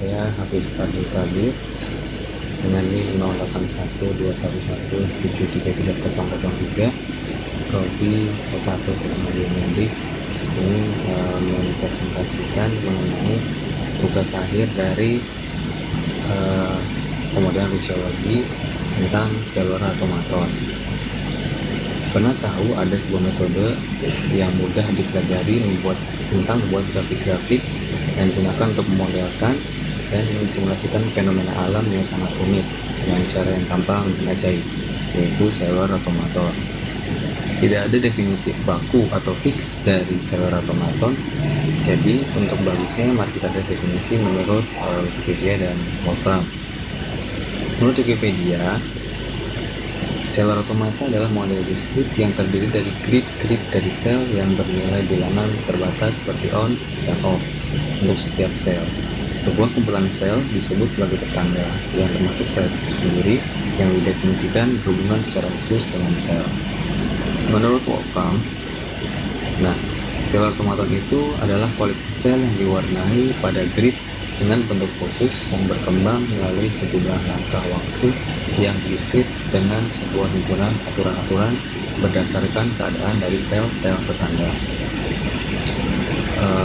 saya Hafiz Fadhlul Kabir dengan NIM 081211733003 prodi S1 Teknobiomedik. Ini mempresentasikan mengenai tugas akhir dari Pemodelan Fisiologi tentang seluler otomaton. Pernah tahu ada sebuah metode yang mudah dipelajari tentang membuat grafik-grafik yang digunakan untuk memodelkan dan mensimulasikan fenomena alam yang sangat unik dengan cara yang gampang dan ajaib, yaitu seluler otomaton. Tidak ada definisi baku atau fix dari seluler otomaton, jadi untuk bagusnya mari kita lihat definisi menurut Wikipedia dan Wolfram. Menurut Wikipedia, seluler otomata adalah model diskrit yang terdiri dari grid dari sel yang bernilai bilangan terbatas seperti on dan off untuk setiap sel. Sebuah kumpulan sel disebut sebagai tetangga yang termasuk sel itu sendiri yang didefinisikan berhubungan secara khusus dengan sel. Menurut Wolfram, seluler otomaton itu adalah koleksi sel yang diwarnai pada grid dengan bentuk khusus yang berkembang melalui sejumlah langkah waktu yang diskrit dengan sebuah himpunan aturan-aturan berdasarkan keadaan dari sel-sel tetangga.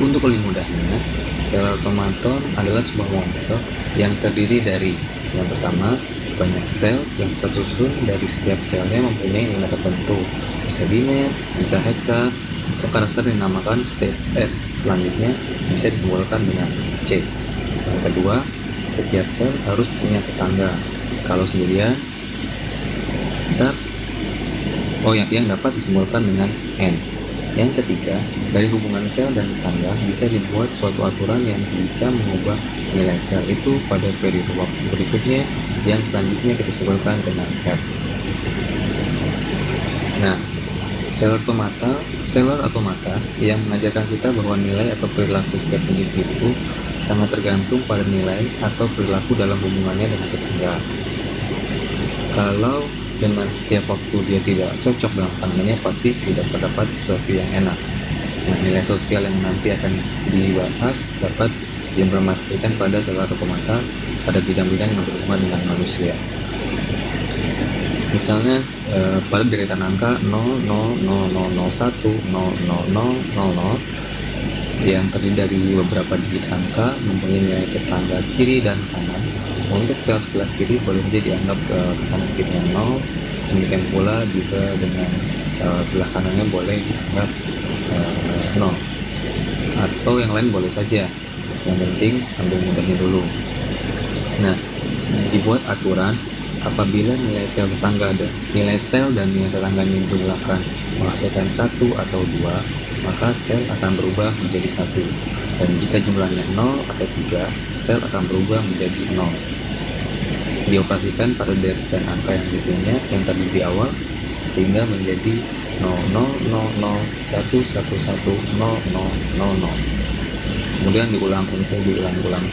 Untuk lebih mudahnya, seluler otomaton adalah sebuah model yang terdiri dari yang pertama, banyak sel yang tersusun dari setiap selnya mempunyai nilai tertentu, bisa biner, bisa heksa, bisa karakter yang dinamakan state S. Selanjutnya bisa disimbolkan dengan C. Yang kedua, setiap sel harus punya tetangga. Kalau sendirian, yang dapat disimbolkan dengan N. Yang ketiga, dari hubungan sel dan tetangga bisa dibuat suatu aturan yang bisa mengubah nilai sel itu pada periode waktu berikutnya yang selanjutnya kita simbolkan dengan R. Seluler otomata yang mengajarkan kita bahwa nilai atau perilaku setiap individu sangat tergantung pada nilai atau perilaku dalam hubungannya dengan tetangga. Kalau dengan setiap waktu dia tidak cocok dengan tetangganya, pasti tidak terdapat sesuatu yang enak. Nilai sosial yang nanti akan dibahas dapat diimplementasikan pada seluler otomata pada bidang-bidang yang berhubungan dengan manusia. Misalnya pada deretan angka 0, 0, 0, 0, 0, 1, 0, 0, 0, 0, 0 yang terdiri dari beberapa digit angka mempunyai nilai tetangga kiri dan kanan. Untuk sel sebelah kiri boleh saja dianggap tetangga kirinya 0, demikian pula juga dengan sebelah kanannya boleh dianggap 0, atau yang lain boleh saja, yang penting ambil mudahnya dulu. Dibuat aturan apabila nilai sel tetangga nilai sel dan nilai tetangganya dijumlahkan menghasilkan 1 atau 2, maka sel akan berubah menjadi 1. Dan jika jumlahnya 0 atau 3, sel akan berubah menjadi 0. Dioperasikan pada deretan angka yang berikutnya yang terdiri di awal sehingga menjadi 0, 0, 0, 0, 1, 1, 1, 0, 0, 0, 0. Kemudian diulang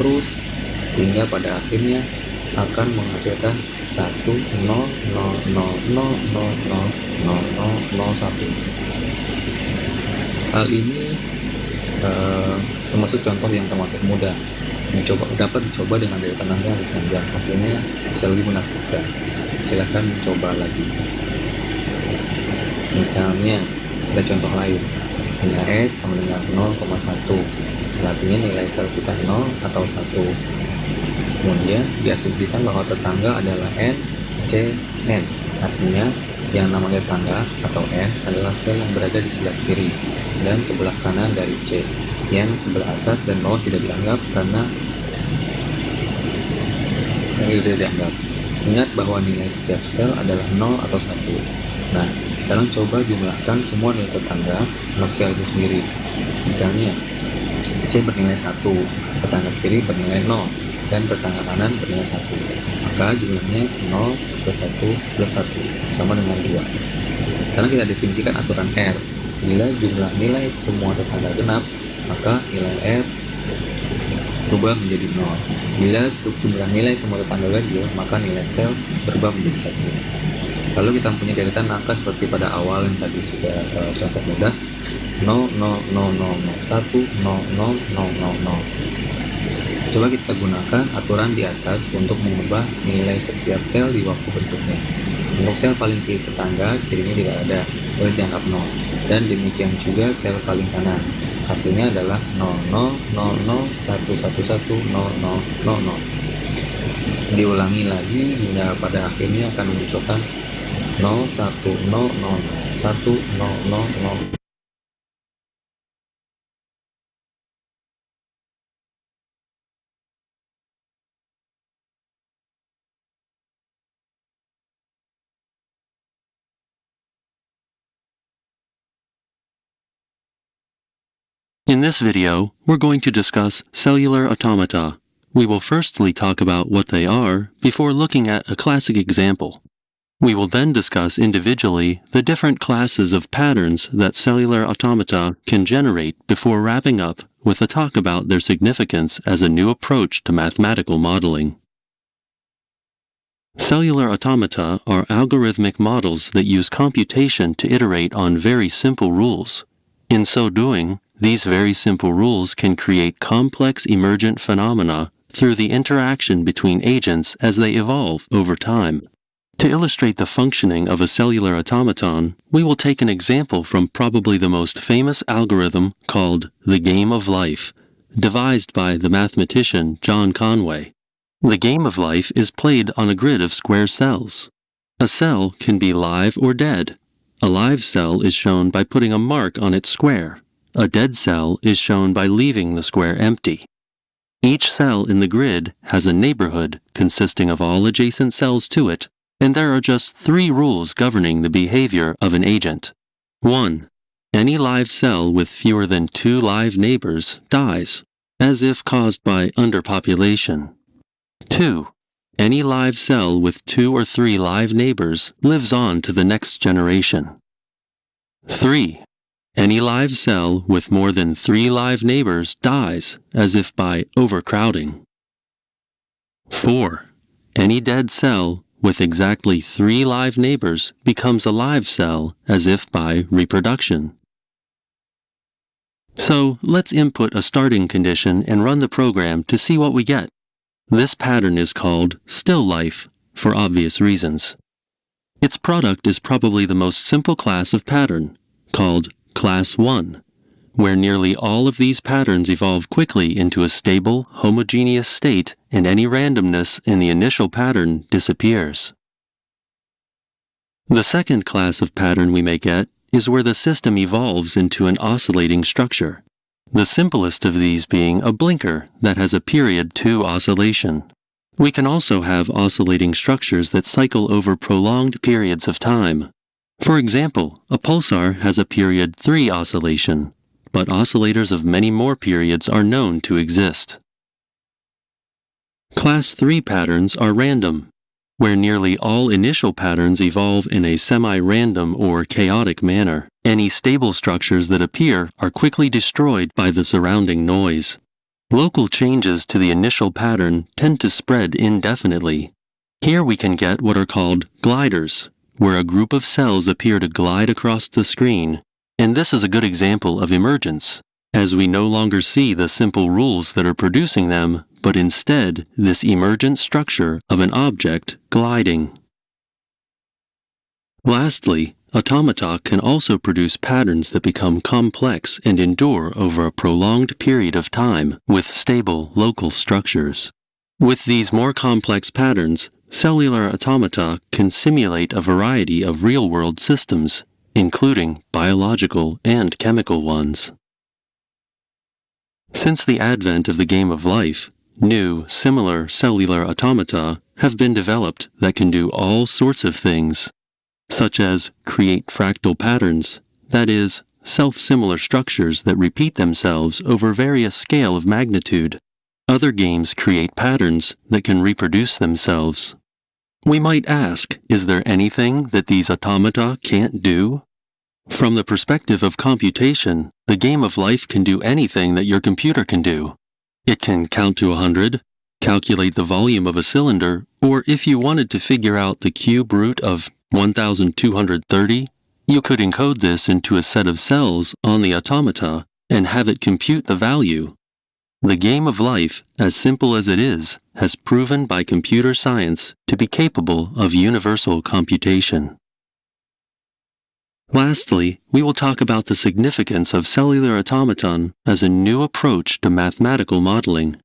terus sehingga pada akhirnya akan menghasilkan 1, 0, 0, 0, 0, 0, 0, 0, 0, 1. Hal ini termasuk contoh yang termasuk mudah, dapat dicoba dengan deretan angka yang panjang. Hasilnya bisa lebih menakutkan. Silahkan mencoba lagi. Misalnya ada contoh lain, nilai S sama dengan 0,1, artinya nilai sel kita 0 atau 1. Kemudian diasumsikan bahwa tetangga adalah N, C, N. Artinya yang namanya tetangga atau N adalah sel yang berada di sebelah kiri dan sebelah kanan dari C. Yang sebelah atas dan bawah tidak dianggap karena tidak dianggap. Ingat bahwa nilai setiap sel adalah 0 atau 1. Sekarang coba jumlahkan semua nilai tetangga sel itu sendiri. Misalnya C bernilai 1, tetangga kiri bernilai 0, dan tetangga kanan bernilai 1. Maka jumlahnya 0 plus 1 plus 1 sama dengan 2. Sekarang kita definisikan aturan R. Bila jumlah nilai semua tetangga genap, maka nilai R berubah menjadi 0. Bila jumlah nilai semua tetangga ganjil, maka nilai sel berubah menjadi 1. Lalu kita punya deretan angka seperti pada awal yang tadi sudah contoh mudah, 0, 0, 0, 0, 0, 1, 0, 0, 0, 0, 0. Coba kita gunakan aturan di atas untuk mengubah nilai setiap sel di waktu berikutnya. Untuk sel paling kiri tetangga, kirinya tidak ada, boleh dianggap 0. Dan demikian juga sel paling kanan. Hasilnya adalah 0000110000. Diulangi lagi hingga pada akhirnya akan memunculkan 01001000. In this video, we're going to discuss cellular automata. We will firstly talk about what they are before looking at a classic example. We will then discuss individually the different classes of patterns that cellular automata can generate before wrapping up with a talk about their significance as a new approach to mathematical modeling. Cellular automata are algorithmic models that use computation to iterate on very simple rules. In so doing, these very simple rules can create complex emergent phenomena through the interaction between agents as they evolve over time. To illustrate the functioning of a cellular automaton, we will take an example from probably the most famous algorithm called the game of life, devised by the mathematician John Conway. The game of life is played on a grid of square cells. A cell can be live or dead. A live cell is shown by putting a mark on its square. A dead cell is shown by leaving the square empty. Each cell in the grid has a neighborhood consisting of all adjacent cells to it, and there are just 3 rules governing the behavior of an agent. 1. Any live cell with fewer than 2 live neighbors dies, as if caused by underpopulation. 2. Any live cell with 2 or 3 live neighbors lives on to the next generation. 3. Any live cell with more than 3 live neighbors dies, as if by overcrowding. 4. Any dead cell with exactly 3 live neighbors becomes a live cell, as if by reproduction. So, let's input a starting condition and run the program to see what we get. This pattern is called still life, for obvious reasons. Its product is probably the most simple class of pattern, called Class 1, where nearly all of these patterns evolve quickly into a stable, homogeneous state and any randomness in the initial pattern disappears. The second class of pattern we may get is where the system evolves into an oscillating structure, the simplest of these being a blinker that has a period 2 oscillation. We can also have oscillating structures that cycle over prolonged periods of time. For example, a pulsar has a period 3 oscillation, but oscillators of many more periods are known to exist. Class 3 patterns are random, where nearly all initial patterns evolve in a semi-random or chaotic manner. Any stable structures that appear are quickly destroyed by the surrounding noise. Local changes to the initial pattern tend to spread indefinitely. Here we can get what are called gliders, where a group of cells appear to glide across the screen, and this is a good example of emergence, as we no longer see the simple rules that are producing them, but instead this emergent structure of an object gliding. Lastly, automata can also produce patterns that become complex and endure over a prolonged period of time with stable local structures. With these more complex patterns, cellular automata can simulate a variety of real-world systems, including biological and chemical ones. Since the advent of the game of life, new, similar cellular automata have been developed that can do all sorts of things, such as create fractal patterns, that is, self-similar structures that repeat themselves over various scale of magnitude. Other games create patterns that can reproduce themselves. We might ask, is there anything that these automata can't do? From the perspective of computation, the game of life can do anything that your computer can do. It can count to 100, calculate the volume of a cylinder, or if you wanted to figure out the cube root of 1230, you could encode this into a set of cells on the automata and have it compute the value. The game of life, as simple as it is, has proven by computer science to be capable of universal computation. Lastly, we will talk about the significance of cellular automaton as a new approach to mathematical modeling.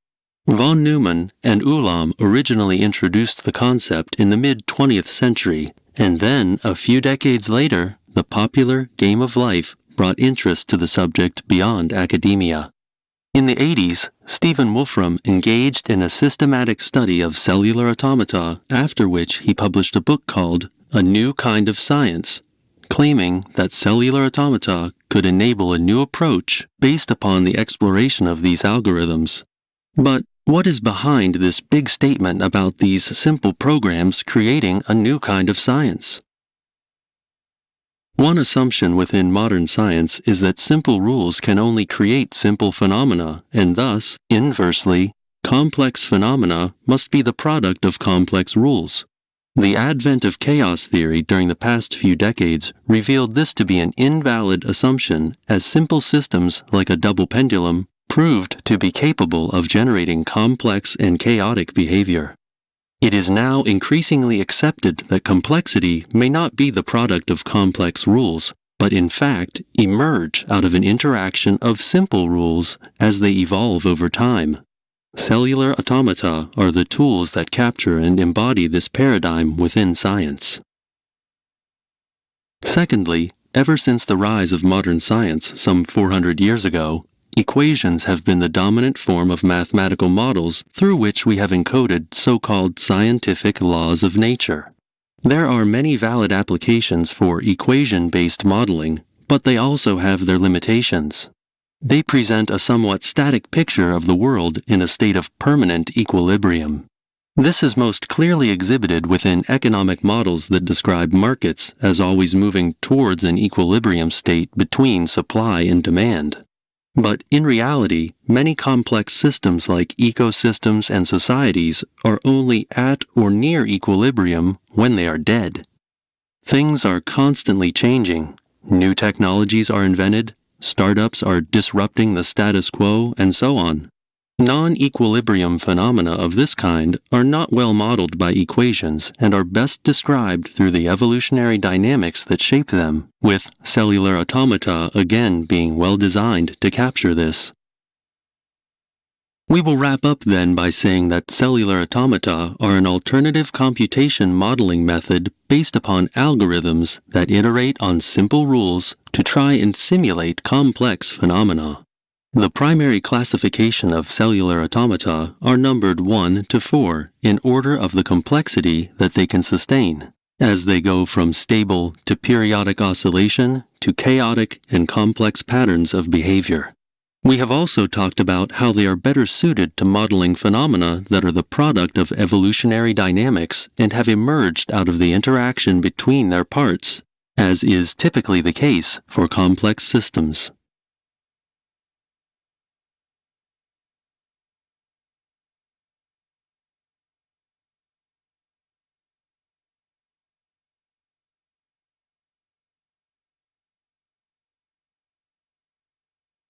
Von Neumann and Ulam originally introduced the concept in the mid-20th century, and then, a few decades later, the popular game of life brought interest to the subject beyond academia. In the 80s, Stephen Wolfram engaged in a systematic study of cellular automata, after which he published a book called A New Kind of Science, claiming that cellular automata could enable a new approach based upon the exploration of these algorithms. But what is behind this big statement about these simple programs creating a new kind of science? One assumption within modern science is that simple rules can only create simple phenomena, and thus, inversely, complex phenomena must be the product of complex rules. The advent of chaos theory during the past few decades revealed this to be an invalid assumption, as simple systems like a double pendulum proved to be capable of generating complex and chaotic behavior. It is now increasingly accepted that complexity may not be the product of complex rules, but in fact emerge out of an interaction of simple rules as they evolve over time. Cellular automata are the tools that capture and embody this paradigm within science. Secondly, ever since the rise of modern science some 400 years ago, equations have been the dominant form of mathematical models through which we have encoded so-called scientific laws of nature. There are many valid applications for equation-based modeling, but they also have their limitations. They present a somewhat static picture of the world in a state of permanent equilibrium. This is most clearly exhibited within economic models that describe markets as always moving towards an equilibrium state between supply and demand. But in reality, many complex systems like ecosystems and societies are only at or near equilibrium when they are dead. Things are constantly changing. New technologies are invented, startups are disrupting the status quo, and so on. Non-equilibrium phenomena of this kind are not well modeled by equations and are best described through the evolutionary dynamics that shape them, with cellular automata again being well designed to capture this. We will wrap up then by saying that cellular automata are an alternative computation modeling method based upon algorithms that iterate on simple rules to try and simulate complex phenomena. The primary classification of cellular automata are numbered 1 to 4 in order of the complexity that they can sustain, as they go from stable to periodic oscillation to chaotic and complex patterns of behavior. We have also talked about how they are better suited to modeling phenomena that are the product of evolutionary dynamics and have emerged out of the interaction between their parts, as is typically the case for complex systems.